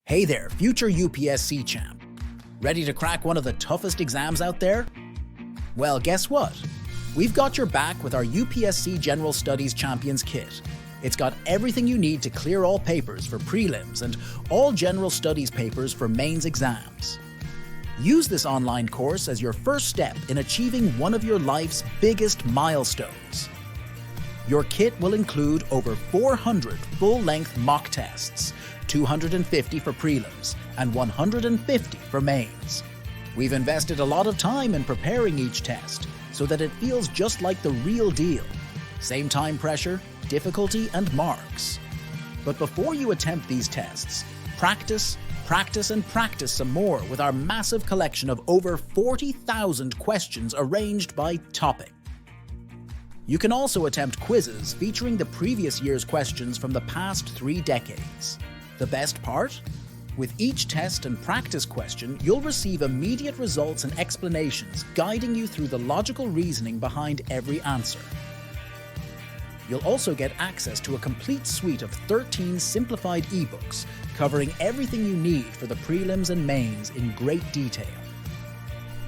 Hey there, future UPSC champ. Ready to crack one of the toughest exams out there? Well, guess what? We've got your back with our UPSC General Studies Champions Kit. It's got everything you need to clear all papers for prelims and all general studies papers for mains exams. Use this online course as your first step in achieving one of your life's biggest milestones. Your kit will include over 400 full-length mock tests, 250 for prelims, and 150 for mains. We've invested a lot of time in preparing each test so that it feels just like the real deal. Same time pressure, difficulty, and marks. But before you attempt these tests, practice, and practice some more with our massive collection of over 40,000 questions arranged by topic. You can also attempt quizzes featuring the previous year's questions from the past 3 decades. The best part? With each test and practice question, you'll receive immediate results and explanations guiding you through the logical reasoning behind every answer. You'll also get access to a complete suite of 13 simplified ebooks covering everything you need for the prelims and mains in great detail.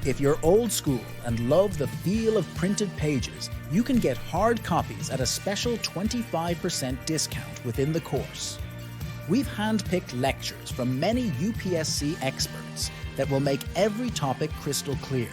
If you're old school and love the feel of printed pages, you can get hard copies at a special 25% discount within the course. We've hand-picked lectures from many UPSC experts that will make every topic crystal clear.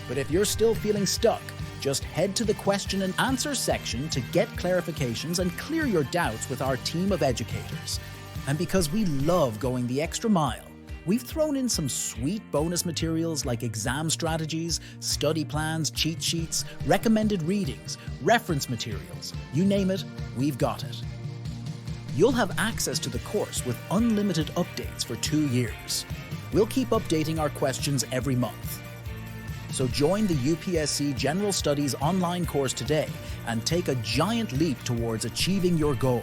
But if you're still feeling stuck, just head to the question and answer section to get clarifications and clear your doubts with our team of educators. And because we love going the extra mile, we've thrown in some sweet bonus materials like exam strategies, study plans, cheat sheets, recommended readings, reference materials. You name it, we've got it. You'll have access to the course with unlimited updates for 2 years. We'll keep updating our questions every month. So join the UPSC General Studies online course today and take a giant leap towards achieving your goal.